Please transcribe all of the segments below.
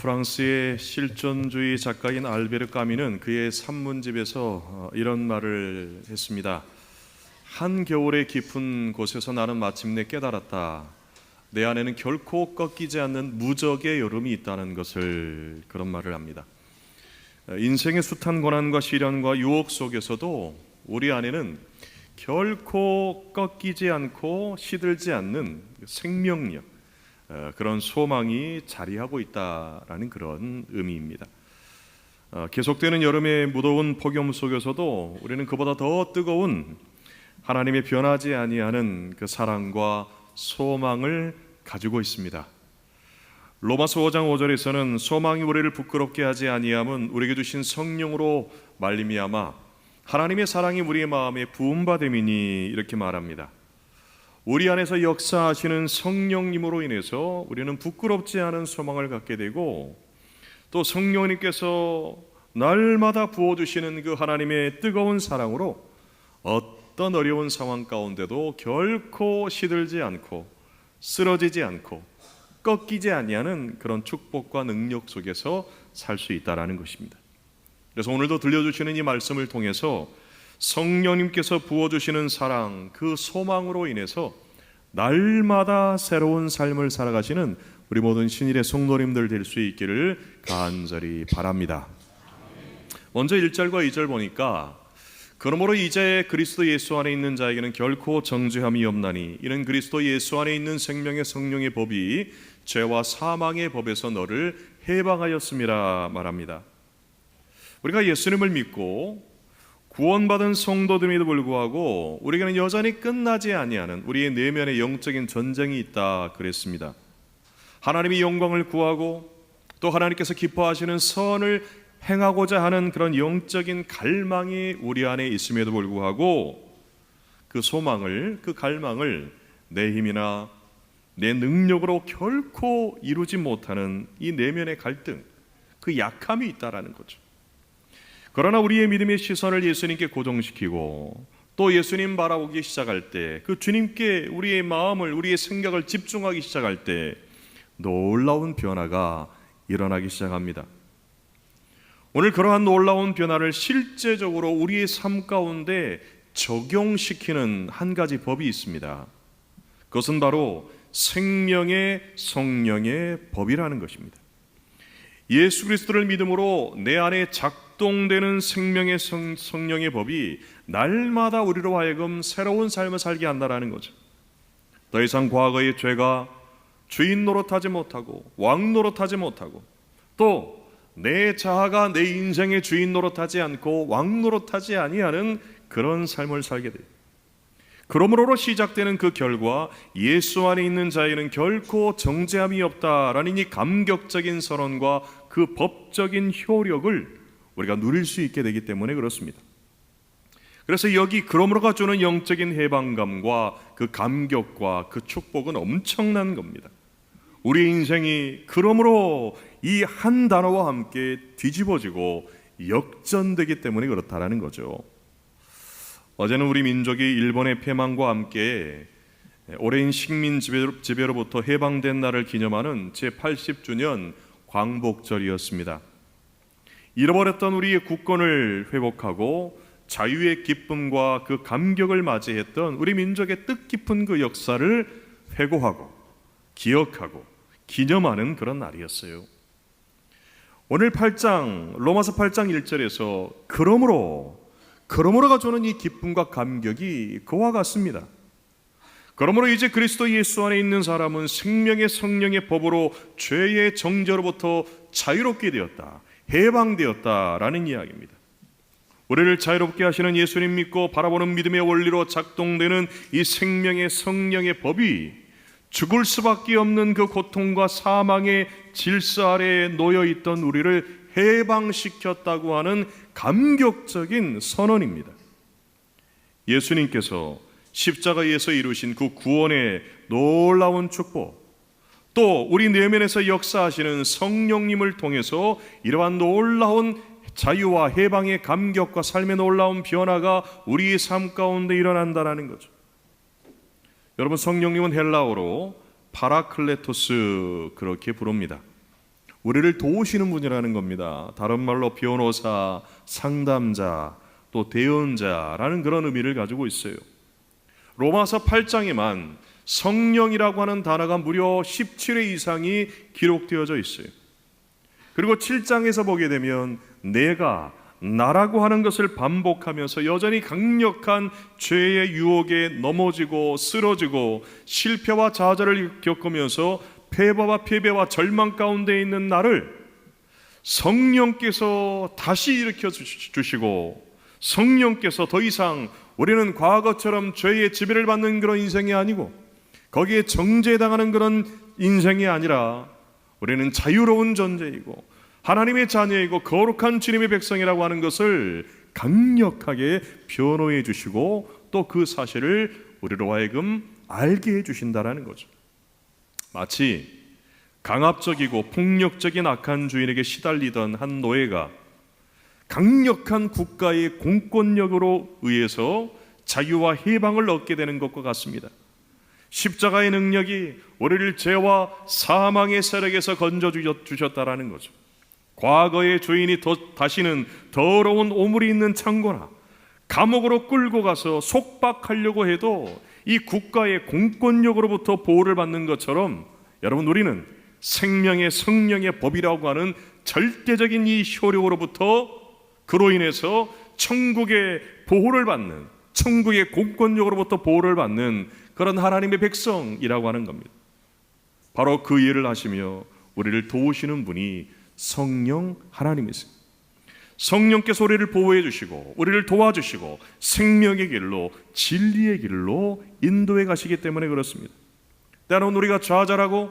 프랑스의 실존주의 작가인 알베르 까뮈는 그의 산문집에서 이런 말을 했습니다. 한겨울의 깊은 곳에서 나는 마침내 깨달았다. 내 안에는 결코 꺾이지 않는 무적의 여름이 있다는 것을. 그런 말을 합니다. 인생의 숱한 고난과 시련과 유혹 속에서도 우리 안에는 결코 꺾이지 않고 시들지 않는 생명력, 그런 소망이 자리하고 있다라는 그런 의미입니다. 계속되는 여름의 무더운 폭염 속에서도 우리는 그보다 더 뜨거운 하나님의 변하지 아니하는 그 사랑과 소망을 가지고 있습니다. 로마서 5장 5절에서는 소망이 우리를 부끄럽게 하지 아니함은 우리에게 주신 성령으로 말미암아 하나님의 사랑이 우리의 마음에 부음받음이니, 이렇게 말합니다. 우리 안에서 역사하시는 성령님으로 인해서 우리는 부끄럽지 않은 소망을 갖게 되고, 또 성령님께서 날마다 부어주시는 그 하나님의 뜨거운 사랑으로 어떤 어려운 상황 가운데도 결코 시들지 않고 쓰러지지 않고 꺾이지 아니하는 그런 축복과 능력 속에서 살 수 있다라는 것입니다. 그래서 오늘도 들려주시는 이 말씀을 통해서 성령님께서 부어주시는 사랑, 그 소망으로 인해서 날마다 새로운 삶을 살아가시는 우리 모든 신일의 성도님들 될 수 있기를 간절히 바랍니다. 먼저 1절과 2절 보니까, 그러므로 이제 그리스도 예수 안에 있는 자에게는 결코 정죄함이 없나니 이는 그리스도 예수 안에 있는 생명의 성령의 법이 죄와 사망의 법에서 너를 해방하였음이라 말합니다. 우리가 예수님을 믿고 구원받은 성도들임에도 불구하고 우리에게는 여전히 끝나지 아니하는 우리의 내면의 영적인 전쟁이 있다 그랬습니다. 하나님의 영광을 구하고 또 하나님께서 기뻐하시는 선을 행하고자 하는 그런 영적인 갈망이 우리 안에 있음에도 불구하고 그 소망을, 그 갈망을 내 힘이나 내 능력으로 결코 이루지 못하는 이 내면의 갈등, 그 약함이 있다라는 거죠. 그러나 우리의 믿음의 시선을 예수님께 고정시키고 또 예수님 바라보기 시작할 때, 그 주님께 우리의 마음을, 우리의 생각을 집중하기 시작할 때 놀라운 변화가 일어나기 시작합니다. 오늘 그러한 놀라운 변화를 실제적으로 우리의 삶 가운데 적용시키는 한 가지 법이 있습니다. 그것은 바로 생명의 성령의 법이라는 것입니다. 예수 그리스도를 믿음으로 내 안에 작동되는 생명의 성령의 법이 날마다 우리로 하여금 새로운 삶을 살게 한다는 거죠. 더 이상 과거의 죄가 주인 노릇하지 못하고 왕 노릇하지 못하고, 또 내 자아가 내 인생의 주인 노릇하지 않고 왕 노릇하지 아니하는 그런 삶을 살게 돼요. 그러므로 시작되는 그 결과, 예수 안에 있는 자에는 결코 정죄함이 없다라는 이 감격적인 선언과 그 법적인 효력을 우리가 누릴 수 있게 되기 때문에 그렇습니다. 그래서 여기 그러므로가 주는 영적인 해방감과 그 감격과 그 축복은 엄청난 겁니다. 우리 인생이 그러므로 이 한 단어와 함께 뒤집어지고 역전되기 때문에 그렇다라는 거죠. 어제는 우리 민족이 일본의 패망과 함께 오랜 식민 지배로부터 해방된 날을 기념하는 제80주년 광복절이었습니다. 잃어버렸던 우리의 국권을 회복하고 자유의 기쁨과 그 감격을 맞이했던 우리 민족의 뜻깊은 그 역사를 회고하고 기억하고 기념하는 그런 날이었어요. 오늘 8장, 로마서 8장 1절에서 그러므로가 주는 이 기쁨과 감격이 그와 같습니다. 그러므로 이제 그리스도 예수 안에 있는 사람은 생명의 성령의 법으로 죄의 정죄로부터 자유롭게 되었다, 해방되었다라는 이야기입니다. 우리를 자유롭게 하시는 예수님 믿고 바라보는 믿음의 원리로 작동되는 이 생명의 성령의 법이 죽을 수밖에 없는 그 고통과 사망의 질서 아래에 놓여있던 우리를 해방시켰다고 하는 감격적인 선언입니다. 예수님께서 십자가에서 이루신 그 구원의 놀라운 축복, 또 우리 내면에서 역사하시는 성령님을 통해서 이러한 놀라운 자유와 해방의 감격과 삶의 놀라운 변화가 우리의 삶 가운데 일어난다는 거죠. 여러분, 성령님은 헬라어로 파라클레토스 그렇게 부릅니다. 우리를 도우시는 분이라는 겁니다. 다른 말로 변호사, 상담자, 또 대언자라는 그런 의미를 가지고 있어요. 로마서 8장에만 성령이라고 하는 단어가 무려 17회 이상이 기록되어져 있어요. 그리고 7장에서 보게 되면 내가 나라고 하는 것을 반복하면서 여전히 강력한 죄의 유혹에 넘어지고 쓰러지고 실패와 좌절을 겪으면서 패배와 절망 가운데 있는 나를 성령께서 다시 일으켜 주시고, 성령께서 더 이상 우리는 과거처럼 죄의 지배를 받는 그런 인생이 아니고 거기에 정죄당하는 그런 인생이 아니라 우리는 자유로운 존재이고 하나님의 자녀이고 거룩한 주님의 백성이라고 하는 것을 강력하게 변호해 주시고 또 그 사실을 우리로 하여금 알게 해 주신다라는 거죠. 마치 강압적이고 폭력적인 악한 주인에게 시달리던 한 노예가 강력한 국가의 공권력으로 의해서 자유와 해방을 얻게 되는 것과 같습니다. 십자가의 능력이 우리를 죄와 사망의 세력에서 건져주셨다라는 거죠. 과거의 주인이 다시는 더러운 오물이 있는 창고나 감옥으로 끌고 가서 속박하려고 해도 이 국가의 공권력으로부터 보호를 받는 것처럼, 여러분, 우리는 생명의 성령의 법이라고 하는 절대적인 이 효력으로부터 그로 인해서 천국의 보호를 받는, 천국의 공권력으로부터 보호를 받는 그런 하나님의 백성이라고 하는 겁니다. 바로 그 일을 하시며 우리를 도우시는 분이 성령 하나님이세요. 성령께서 우리를 보호해 주시고 우리를 도와주시고 생명의 길로, 진리의 길로 인도해 가시기 때문에 그렇습니다. 때로는 우리가 좌절하고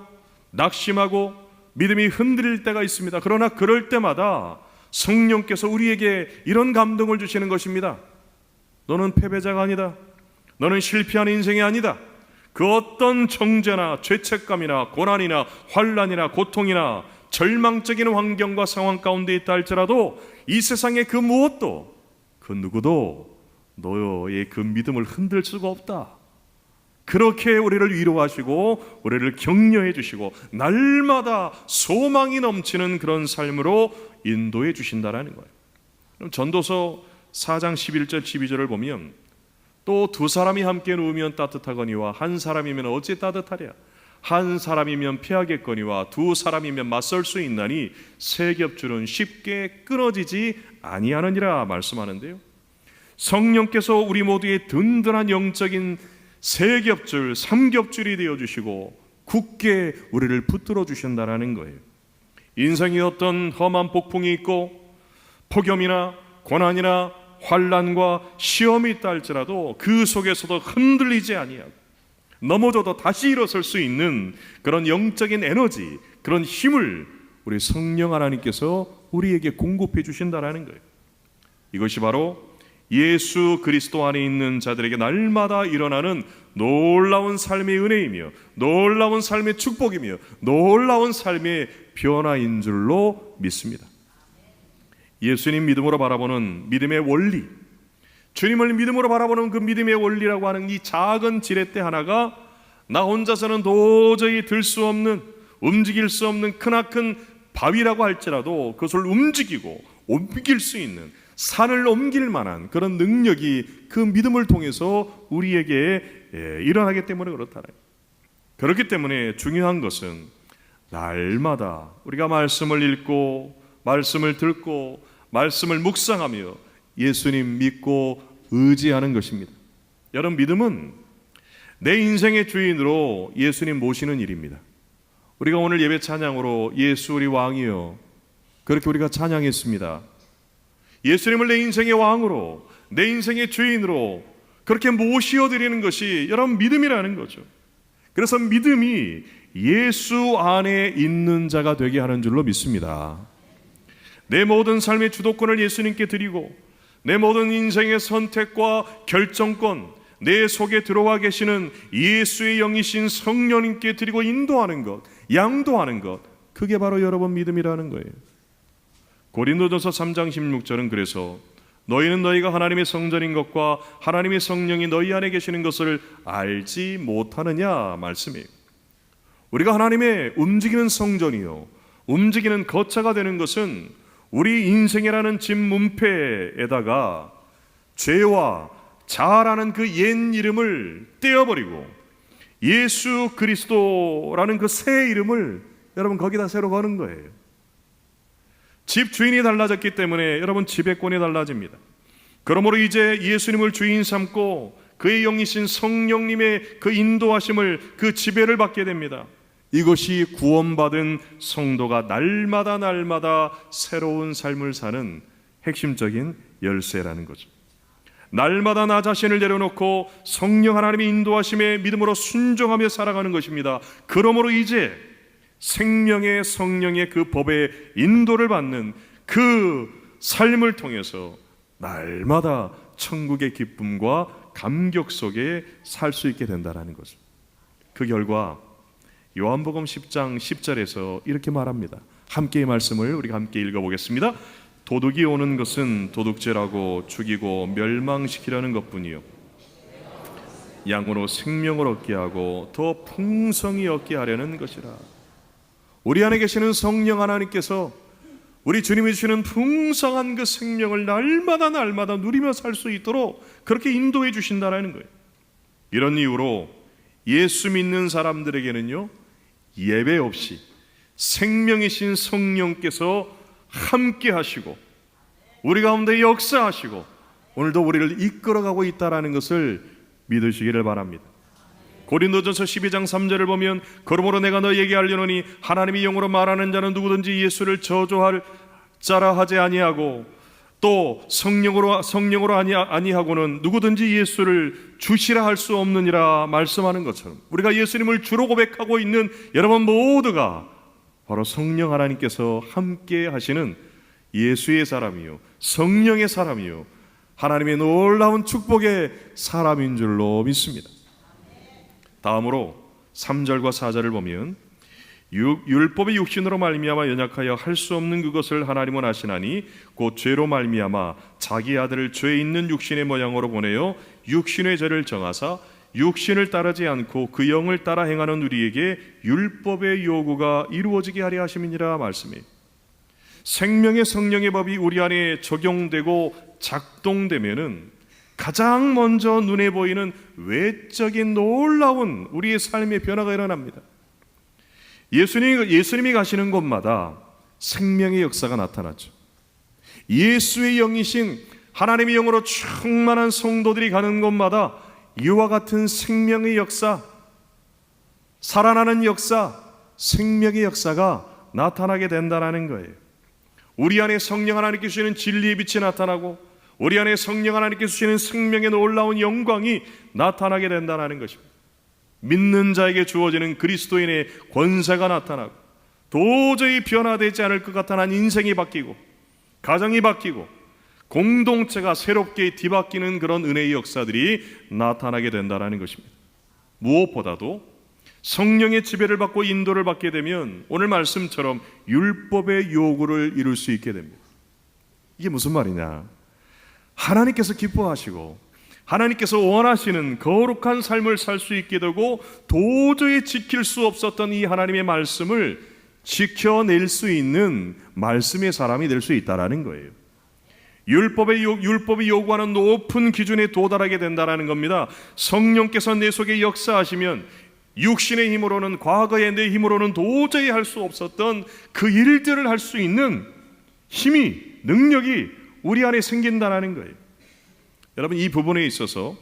낙심하고 믿음이 흔들릴 때가 있습니다. 그러나 그럴 때마다 성령께서 우리에게 이런 감동을 주시는 것입니다. 너는 패배자가 아니다. 너는 실패한 인생이 아니다. 그 어떤 정죄나 죄책감이나 고난이나 환난이나 고통이나 절망적인 환경과 상황 가운데 있다 할지라도 이 세상의 그 무엇도, 그 누구도 너의 그 믿음을 흔들 수가 없다. 그렇게 우리를 위로하시고 우리를 격려해 주시고 날마다 소망이 넘치는 그런 삶으로 인도해 주신다라는 거예요. 그럼 전도서 4장 11절 12절을 보면 또 두 사람이 함께 누우면 따뜻하거니와 한 사람이면 어찌 따뜻하랴. 한 사람이면 피하겠거니와 두 사람이면 맞설 수 있나니 세 겹줄은 쉽게 끊어지지 아니하느니라 말씀하는데요. 성령께서 우리 모두의 든든한 영적인 세 겹줄, 3겹줄이 되어주시고 굳게 우리를 붙들어 주신다라는 거예요. 인생이 어떤 험한 폭풍이 있고 폭염이나 고난이나 환난과 시험이 있다 할지라도 그 속에서도 흔들리지 아니하고 넘어져도 다시 일어설 수 있는 그런 영적인 에너지, 그런 힘을 우리 성령 하나님께서 우리에게 공급해 주신다라는 거예요. 이것이 바로 예수 그리스도 안에 있는 자들에게 날마다 일어나는 놀라운 삶의 은혜이며 놀라운 삶의 축복이며 놀라운 삶의 변화인 줄로 믿습니다. 예수님 믿음으로 바라보는 믿음의 원리, 주님을 믿음으로 바라보는 그 믿음의 원리라고 하는 이 작은 지렛대 하나가 나 혼자서는 도저히 들 수 없는, 움직일 수 없는 크나큰 바위라고 할지라도 그것을 움직이고 옮길 수 있는, 산을 옮길 만한 그런 능력이 그 믿음을 통해서 우리에게 일어나기 때문에 그렇다네. 그렇기 때문에 중요한 것은 날마다 우리가 말씀을 읽고 말씀을 듣고 말씀을 묵상하며 예수님 믿고 의지하는 것입니다. 여러분, 믿음은 내 인생의 주인으로 예수님 모시는 일입니다. 우리가 오늘 예배 찬양으로 예수 우리 왕이여 그렇게 우리가 찬양했습니다. 예수님을 내 인생의 왕으로, 내 인생의 주인으로 그렇게 모시어드리는 것이 여러분 믿음이라는 거죠. 그래서 믿음이 예수 안에 있는 자가 되게 하는 줄로 믿습니다. 내 모든 삶의 주도권을 예수님께 드리고 내 모든 인생의 선택과 결정권, 내 속에 들어와 계시는 예수의 영이신 성령님께 드리고 인도하는 것, 양도하는 것, 그게 바로 여러분 믿음이라는 거예요. 고린도전서 3장 16절은 그래서 너희는 너희가 하나님의 성전인 것과 하나님의 성령이 너희 안에 계시는 것을 알지 못하느냐 말씀이에요. 우리가 하나님의 움직이는 성전이요 움직이는 거처가 되는 것은 우리 인생이라는 집 문패에다가 죄와 자아라는 그 옛 이름을 떼어버리고 예수 그리스도라는 그 새 이름을 여러분 거기다 새로 거는 거예요. 집 주인이 달라졌기 때문에 여러분 지배권이 달라집니다. 그러므로 이제 예수님을 주인 삼고 그의 영이신 성령님의 그 인도하심을, 그 지배를 받게 됩니다. 이것이 구원받은 성도가 날마다 새로운 삶을 사는 핵심적인 열쇠라는 거죠. 날마다 나 자신을 내려놓고 성령 하나님의 인도하심에 믿음으로 순종하며 살아가는 것입니다. 그러므로 이제 생명의 성령의 그 법의 인도를 받는 그 삶을 통해서 날마다 천국의 기쁨과 감격 속에 살 수 있게 된다는 거죠. 그 결과 요한복음 10장 10절에서 이렇게 말합니다. 함께 이 말씀을 우리가 함께 읽어보겠습니다. 도둑이 오는 것은 도둑질하고 죽이고 멸망시키려는 것뿐이요 양으로 생명을 얻게 하고 더 풍성히 얻게 하려는 것이라. 우리 안에 계시는 성령 하나님께서 우리 주님이 주시는 풍성한 그 생명을 날마다 누리며 살 수 있도록 그렇게 인도해 주신다는 거예요. 이런 이유로 예수 믿는 사람들에게는요, 예배 없이 생명이신 성령께서 함께 하시고 우리 가운데 역사하시고 오늘도 우리를 이끌어가고 있다는 것을 믿으시기를 바랍니다. 고린도전서 12장 3절을 보면 그러므로 내가 너희에게 알려노니 하나님이 영으로 말하는 자는 누구든지 예수를 저주할 자라 하지 아니하고 또 성령으로 아니하고는 누구든지 예수를 주시라 할 수 없느니라 말씀하는 것처럼 우리가 예수님을 주로 고백하고 있는 여러분 모두가 바로 성령 하나님께서 함께 하시는 예수의 사람이요 성령의 사람이요 하나님의 놀라운 축복의 사람인 줄로 믿습니다. 다음으로 3절과 4절을 보면 율법의 육신으로 말미암아 연약하여 할 수 없는 그것을 하나님은 아시나니 곧 죄로 말미암아 자기 아들을 죄 있는 육신의 모양으로 보내어 육신의 죄를 정하사 육신을 따르지 않고 그 영을 따라 행하는 우리에게 율법의 요구가 이루어지게 하려 하심이니라 말씀이에요. 생명의 성령의 법이 우리 안에 적용되고 작동되면은 가장 먼저 눈에 보이는 외적인 놀라운 우리의 삶의 변화가 일어납니다. 예수님이 가시는 곳마다 생명의 역사가 나타나죠. 예수의 영이신 하나님의 영으로 충만한 성도들이 가는 곳마다 이와 같은 생명의 역사, 살아나는 역사, 생명의 역사가 나타나게 된다는 거예요. 우리 안에 성령 하나님께서 주시는 진리의 빛이 나타나고 우리 안에 성령 하나님께서 주시는 생명의 놀라운 영광이 나타나게 된다는 것입니다. 믿는 자에게 주어지는 그리스도인의 권세가 나타나고 도저히 변화되지 않을 것 같은 한 인생이 바뀌고 가정이 바뀌고 공동체가 새롭게 뒤바뀌는 그런 은혜의 역사들이 나타나게 된다는 것입니다. 무엇보다도 성령의 지배를 받고 인도를 받게 되면 오늘 말씀처럼 율법의 요구를 이룰 수 있게 됩니다. 이게 무슨 말이냐? 하나님께서 기뻐하시고 하나님께서 원하시는 거룩한 삶을 살 수 있게 되고 도저히 지킬 수 없었던 이 하나님의 말씀을 지켜낼 수 있는 말씀의 사람이 될 수 있다는 거예요. 율법이 요구하는 높은 기준에 도달하게 된다는 겁니다. 성령께서 내 속에 역사하시면 육신의 힘으로는 과거의 내 힘으로는 도저히 할 수 없었던 그 일들을 할 수 있는 힘이 능력이 우리 안에 생긴다는 거예요. 여러분 이 부분에 있어서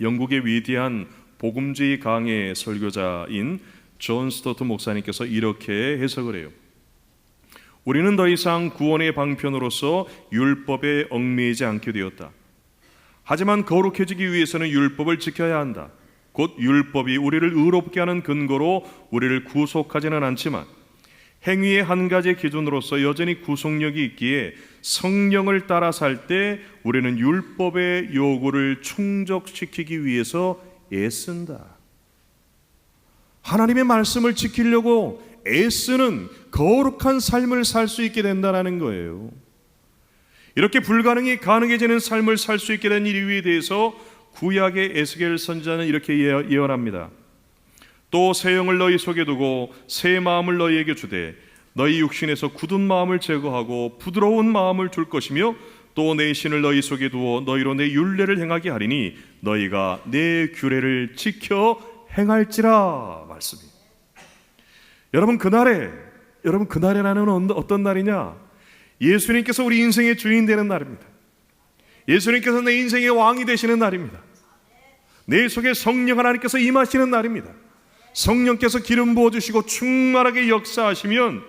영국의 위대한 복음주의 강의 설교자인 존 스토트 목사님께서 이렇게 해석을 해요. 우리는 더 이상 구원의 방편으로서 율법에 얽매이지 않게 되었다. 하지만 거룩해지기 위해서는 율법을 지켜야 한다. 곧 율법이 우리를 의롭게 하는 근거로 우리를 구속하지는 않지만 행위의 한 가지 기준으로서 여전히 구속력이 있기에 성령을 따라 살 때 우리는 율법의 요구를 충족시키기 위해서 애쓴다. 하나님의 말씀을 지키려고 애쓰는 거룩한 삶을 살 수 있게 된다는 거예요. 이렇게 불가능이 가능해지는 삶을 살 수 있게 된 이유에 대해서 구약의 에스겔 선지자는 이렇게 예언합니다. 또 새 영을 너희 속에 두고 새 마음을 너희에게 주되 너희 육신에서 굳은 마음을 제거하고 부드러운 마음을 줄 것이며 또 내 신을 너희 속에 두어 너희로 내 율례를 행하게 하리니 너희가 내 규례를 지켜 행할지라 말씀이. 여러분 그날이라는 어떤 날이냐? 예수님께서 우리 인생의 주인 되는 날입니다. 예수님께서 내 인생의 왕이 되시는 날입니다. 내 속에 성령 하나님께서 임하시는 날입니다. 성령께서 기름 부어주시고 충만하게 역사하시면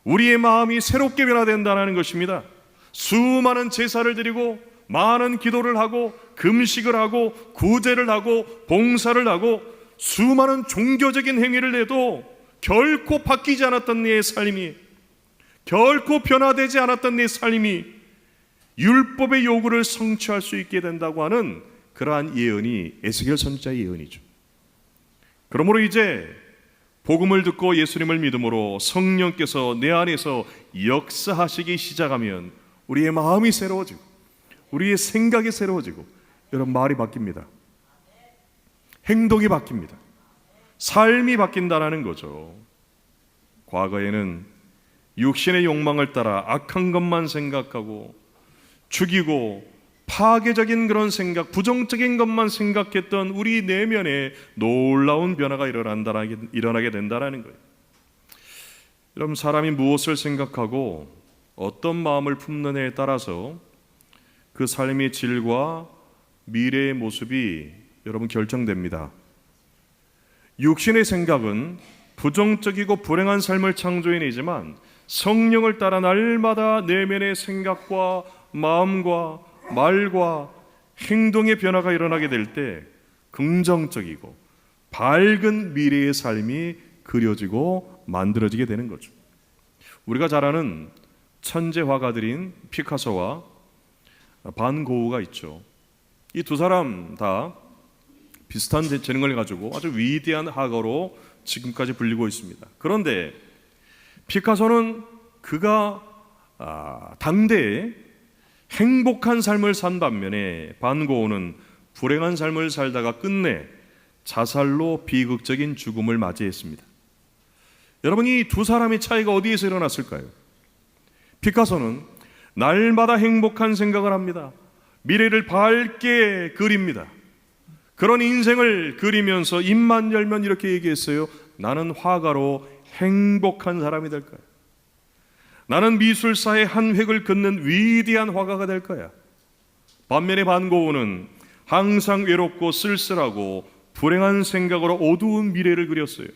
우리의 마음이 새롭게 변화된다는 것입니다. 수많은 제사를 드리고 많은 기도를 하고 금식을 하고 구제를 하고 봉사를 하고 수많은 종교적인 행위를 해도 결코 바뀌지 않았던 내 삶이, 결코 변화되지 않았던 내 삶이 율법의 요구를 성취할 수 있게 된다고 하는 그러한 예언이 에스겔 선지자의 예언이죠. 그러므로 이제 복음을 듣고 예수님을 믿음으로 성령께서 내 안에서 역사하시기 시작하면 우리의 마음이 새로워지고 우리의 생각이 새로워지고 여러분 말이 바뀝니다. 행동이 바뀝니다. 삶이 바뀐다는 거죠. 과거에는 육신의 욕망을 따라 악한 것만 생각하고 죽이고 파괴적인 그런 생각, 부정적인 것만 생각했던 우리 내면에 놀라운 변화가 일어나게 된다는 거예요. 여러분 사람이 무엇을 생각하고 어떤 마음을 품느냐에 따라서 그 삶의 질과 미래의 모습이 여러분 결정됩니다. 육신의 생각은 부정적이고 불행한 삶을 창조해내지만 성령을 따라 날마다 내면의 생각과 마음과 말과 행동의 변화가 일어나게 될 때 긍정적이고 밝은 미래의 삶이 그려지고 만들어지게 되는 거죠. 우리가 잘 아는 천재 화가들인 피카소와 반 고흐가 있죠. 이 두 사람 다 비슷한 재능을 가지고 아주 위대한 화가로 지금까지 불리고 있습니다. 그런데 피카소는 그가 당대에 행복한 삶을 산 반면에 반 고흐는 불행한 삶을 살다가 끝내 자살로 비극적인 죽음을 맞이했습니다. 여러분 이 두 사람의 차이가 어디에서 일어났을까요? 피카소는 날마다 행복한 생각을 합니다. 미래를 밝게 그립니다. 그런 인생을 그리면서 입만 열면 이렇게 얘기했어요. 나는 화가로 행복한 사람이 될 거야. 나는 미술사의 한 획을 긋는 위대한 화가가 될 거야. 반면에 반 고흐는 항상 외롭고 쓸쓸하고 불행한 생각으로 어두운 미래를 그렸어요.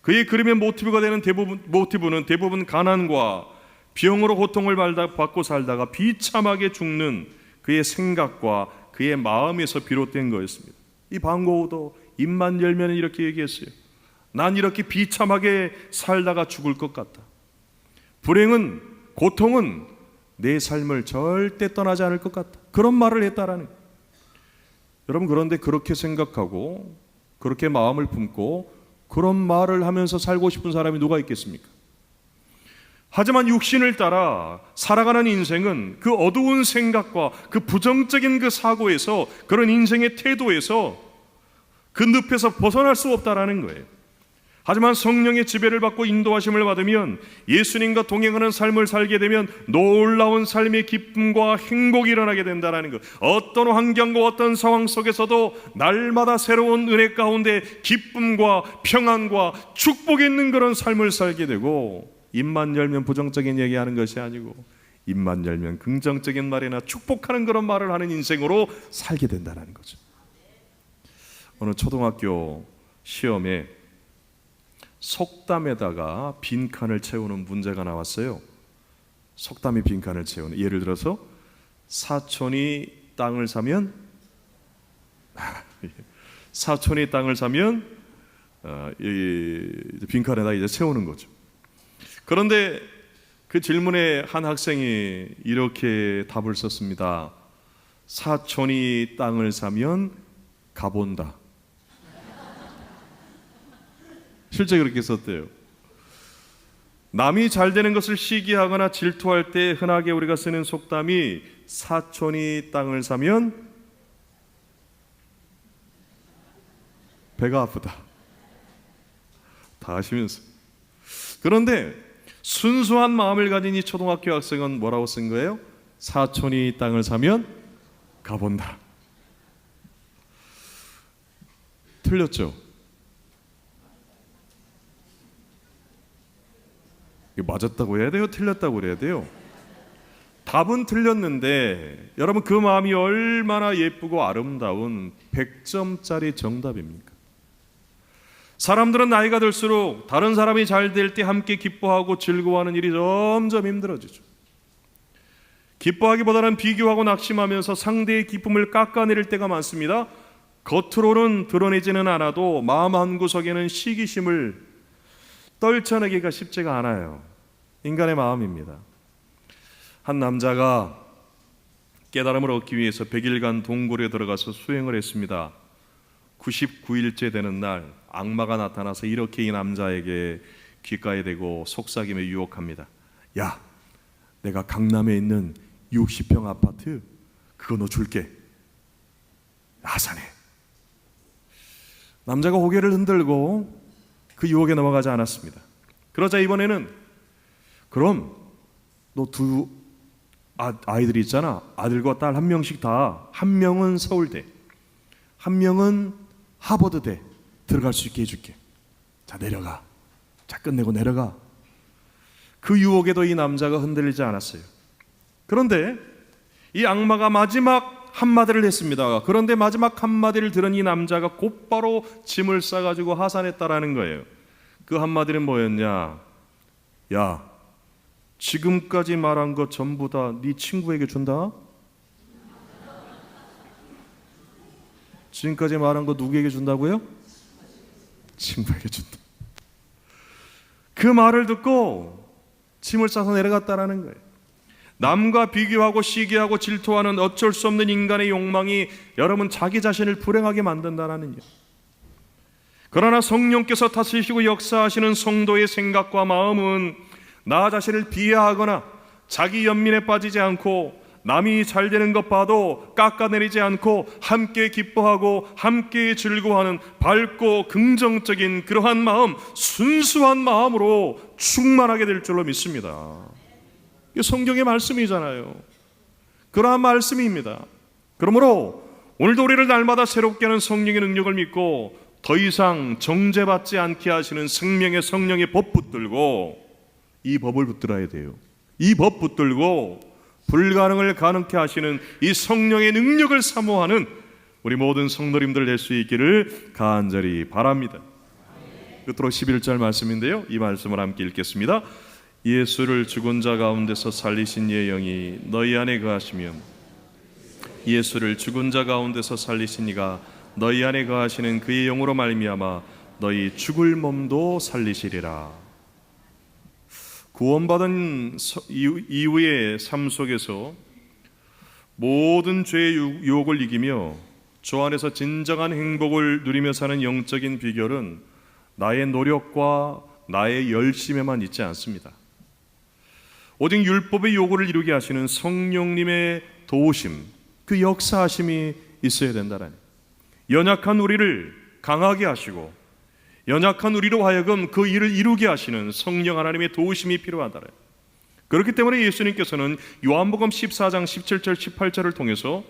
그의 그림의 모티브는 대부분 가난과 병으로 고통을 받고 살다가 비참하게 죽는 그의 생각과 그의 마음에서 비롯된 거였습니다. 이 반 고흐도 입만 열면 이렇게 얘기했어요. 난 이렇게 비참하게 살다가 죽을 것 같다. 불행은, 고통은 내 삶을 절대 떠나지 않을 것 같다. 그런 말을 했다라는 거예요. 여러분 그런데 그렇게 생각하고 그렇게 마음을 품고 그런 말을 하면서 살고 싶은 사람이 누가 있겠습니까? 하지만 육신을 따라 살아가는 인생은 그 어두운 생각과 그 부정적인 그 사고에서, 그런 인생의 태도에서, 그 늪에서 벗어날 수 없다라는 거예요. 하지만 성령의 지배를 받고 인도하심을 받으면, 예수님과 동행하는 삶을 살게 되면 놀라운 삶의 기쁨과 행복이 일어나게 된다는 것. 어떤 환경과 어떤 상황 속에서도 날마다 새로운 은혜 가운데 기쁨과 평안과 축복이 있는 그런 삶을 살게 되고, 입만 열면 부정적인 얘기하는 것이 아니고 입만 열면 긍정적인 말이나 축복하는 그런 말을 하는 인생으로 살게 된다는 거죠. 어느 초등학교 시험에 속담에다가 빈칸을 채우는 문제가 나왔어요. 속담이 빈칸을 채우는, 예를 들어서 사촌이 땅을 사면 이 빈칸에다 이제 채우는 거죠. 그런데 그 질문에 한 학생이 이렇게 답을 썼습니다. 사촌이 땅을 사면 가본다. 실제 그렇게 썼대요. 남이 잘 되는 것을 시기하거나 질투할 때 흔하게 우리가 쓰는 속담이 사촌이 땅을 사면 배가 아프다. 다 하시면서 그런데 순수한 마음을 가진 이 초등학교 학생은 뭐라고 쓴 거예요? 사촌이 땅을 사면 가본다. 틀렸죠? 이거 맞았다고 해야 돼요? 틀렸다고 해야 돼요? 답은 틀렸는데 여러분, 그 마음이 얼마나 예쁘고 아름다운 100점짜리 정답입니까? 사람들은 나이가 들수록 다른 사람이 잘 될 때 함께 기뻐하고 즐거워하는 일이 점점 힘들어지죠. 기뻐하기보다는 비교하고 낙심하면서 상대의 기쁨을 깎아내릴 때가 많습니다. 겉으로는 드러내지는 않아도 마음 한구석에는 시기심을 떨쳐내기가 쉽지가 않아요. 인간의 마음입니다. 한 남자가 깨달음을 얻기 위해서 100일간 동굴에 들어가서 수행을 했습니다. 99일째 되는 날 악마가 나타나서 이렇게 이 남자에게 귓가에 대고 속삭이며 유혹합니다. 야, 내가 강남에 있는 60평 아파트 그거 너 줄게. 아산해. 남자가 고개를 흔들고 그 유혹에 넘어가지 않았습니다. 그러자 이번에는 그럼 너 두 아이들이 있잖아. 아들과 딸 한 명씩 다, 한 명은 서울대, 한 명은 하버드대 들어갈 수 있게 해줄게. 자, 내려가. 자, 끝내고 내려가. 그 유혹에도 이 남자가 흔들리지 않았어요. 그런데 이 악마가 마지막 한마디를 했습니다. 그런데 마지막 한마디를 들은 이 남자가 곧바로 짐을 싸가지고 하산했다라는 거예요. 그 한마디는 뭐였냐? 야, 지금까지 말한 거 전부 다 네 친구에게 준다? 지금까지 말한 거 누구에게 준다고요? 친구에게 준다. 그 말을 듣고 짐을 싸서 내려갔다라는 거예요. 남과 비교하고 시기하고 질투하는 어쩔 수 없는 인간의 욕망이 여러분 자기 자신을 불행하게 만든다는 거. 그러나 성령께서 다스리시고 역사하시는 성도의 생각과 마음은 나 자신을 비하하거나 자기 연민에 빠지지 않고 남이 잘 되는 것 봐도 깎아내리지 않고 함께 기뻐하고 함께 즐거워하는 밝고 긍정적인 그러한 마음, 순수한 마음으로 충만하게 될 줄로 믿습니다. 이게 성경의 말씀이잖아요. 그러한 말씀입니다. 그러므로 오늘도 우리를 날마다 새롭게 하는 성령의 능력을 믿고 더 이상 정죄받지 않게 하시는 생명의 성령의 법 붙들고 이 법을 붙들어야 돼요. 이 법 붙들고 불가능을 가능케 하시는 이 성령의 능력을 사모하는 우리 모든 성도님들 될 수 있기를 간절히 바랍니다. 끝으로 11절 말씀인데요, 이 말씀을 함께 읽겠습니다. 예수를 죽은 자 가운데서 살리신 이의 영이 너희 안에 거하시면 예수를 죽은 자 가운데서 살리신 이가 너희 안에 거하시는 그의 영으로 말미암아 너희 죽을 몸도 살리시리라. 구원받은 이후의 삶 속에서 모든 죄의 유혹을 이기며 주 안에서 진정한 행복을 누리며 사는 영적인 비결은 나의 노력과 나의 열심에만 있지 않습니다. 오직 율법의 요구를 이루게 하시는 성령님의 도우심, 그 역사하심이 있어야 된다라니. 연약한 우리를 강하게 하시고 연약한 우리로 하여금 그 일을 이루게 하시는 성령 하나님의 도우심이 필요하다래. 그렇기 때문에 예수님께서는 요한복음 14장 17절 18절을 통해서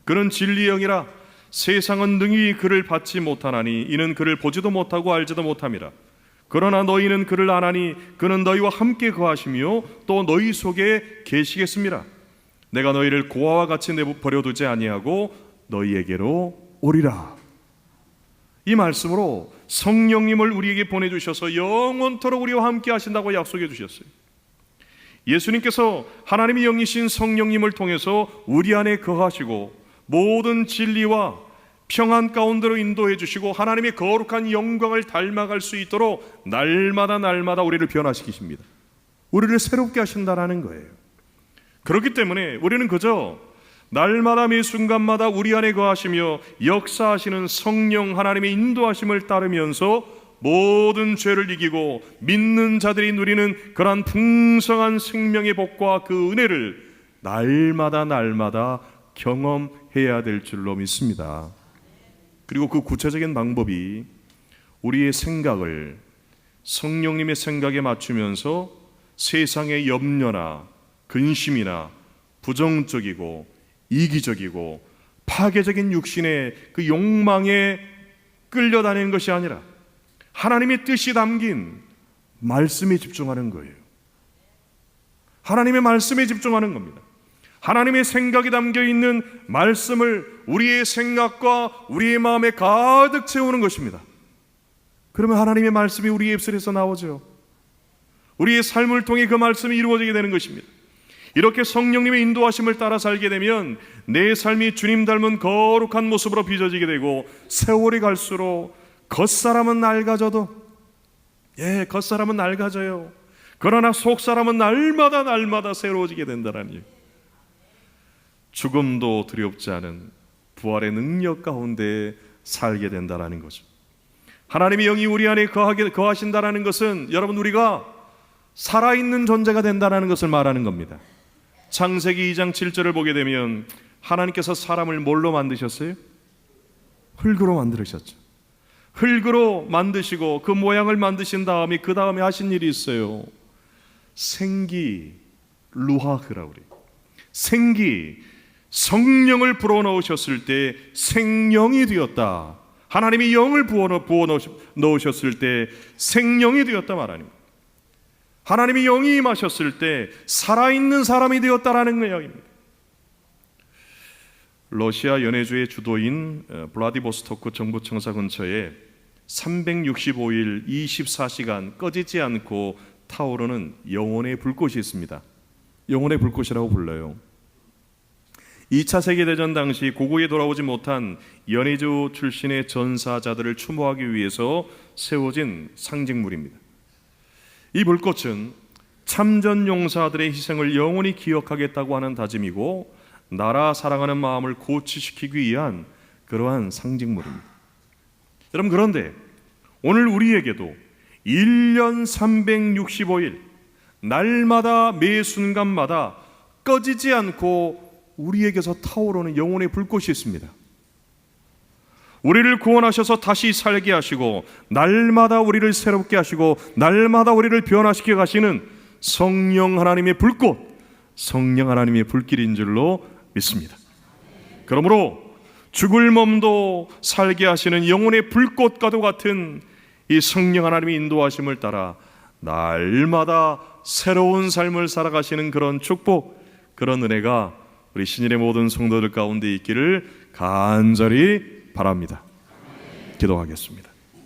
그는 진리의 영이라 세상은 능히 그를 받지 못하나니 이는 그를 보지도 못하고 알지도 못함이라. 그러나 너희는 그를 아나니 그는 너희와 함께 거하시며 또 너희 속에 계시겠습니다. 내가 너희를 고아와 같이 버려두지 아니하고 너희에게로 오리라. 이 말씀으로 성령님을 우리에게 보내주셔서 영원토록 우리와 함께 하신다고 약속해 주셨어요. 예수님께서 하나님의 영이신 성령님을 통해서 우리 안에 거하시고 모든 진리와 평안 가운데로 인도해 주시고 하나님의 거룩한 영광을 닮아갈 수 있도록 날마다 우리를 변화시키십니다. 우리를 새롭게 하신다는 거예요. 그렇기 때문에 우리는 그저 날마다 매 순간마다 우리 안에 거하시며 역사하시는 성령 하나님의 인도하심을 따르면서 모든 죄를 이기고 믿는 자들이 누리는 그러한 풍성한 생명의 복과 그 은혜를 날마다 경험해야 될 줄로 믿습니다. 그리고 그 구체적인 방법이 우리의 생각을 성령님의 생각에 맞추면서 세상의 염려나 근심이나 부정적이고 이기적이고 파괴적인 육신의 그 욕망에 끌려다니는 것이 아니라 하나님의 뜻이 담긴 말씀에 집중하는 거예요. 하나님의 말씀에 집중하는 겁니다. 하나님의 생각이 담겨있는 말씀을 우리의 생각과 우리의 마음에 가득 채우는 것입니다. 그러면 하나님의 말씀이 우리의 입술에서 나오죠. 우리의 삶을 통해 그 말씀이 이루어지게 되는 것입니다. 이렇게 성령님의 인도하심을 따라 살게 되면 내 삶이 주님 닮은 거룩한 모습으로 빚어지게 되고, 세월이 갈수록 겉사람은 낡아져도, 겉사람은 낡아져요. 그러나 속사람은 날마다 새로워지게 된다라니, 죽음도 두렵지 않은 부활의 능력 가운데 살게 된다라는 거죠. 하나님의 영이 우리 안에 거하신다라는 것은 여러분, 우리가 살아있는 존재가 된다라는 것을 말하는 겁니다. 창세기 2장 7절을 보게 되면 하나님께서 사람을 뭘로 만드셨어요? 흙으로 만드셨죠. 흙으로 만드시고 그 모양을 만드신 다음에 그 다음에 하신 일이 있어요. 생기, 루하흐라고 그래요. 생기, 성령을 불어넣으셨을 때 생령이 되었다. 하나님이 영을 부어 넣으셨을 때 생령이 되었다 말합니다. 하나님이 영이 임하셨을 때 살아있는 사람이 되었다라는 이야기입니다. 러시아 연해주의 주도인 블라디보스토크 정부청사 근처에 365일 24시간 꺼지지 않고 타오르는 영혼의 불꽃이 있습니다. 영혼의 불꽃이라고 불러요. 2차 세계대전 당시 고국에 돌아오지 못한 연해주 출신의 전사자들을 추모하기 위해서 세워진 상징물입니다. 이 불꽃은 참전 용사들의 희생을 영원히 기억하겠다고 하는 다짐이고, 나라 사랑하는 마음을 고취시키기 위한 그러한 상징물입니다. 여러분, 그런데 오늘 우리에게도 1년 365일 날마다 매 순간마다 꺼지지 않고 우리에게서 타오르는 영혼의 불꽃이 있습니다. 우리를 구원하셔서 다시 살게 하시고 날마다 우리를 새롭게 하시고 날마다 우리를 변화시켜 가시는 성령 하나님의 불꽃, 성령 하나님의 불길인 줄로 믿습니다. 그러므로 죽을 몸도 살게 하시는 영혼의 불꽃과도 같은 이 성령 하나님의 인도하심을 따라 날마다 새로운 삶을 살아가시는 그런 축복, 그런 은혜가 우리 신일의 모든 성도들 가운데 있기를 간절히 바랍니다. 기도하겠습니다.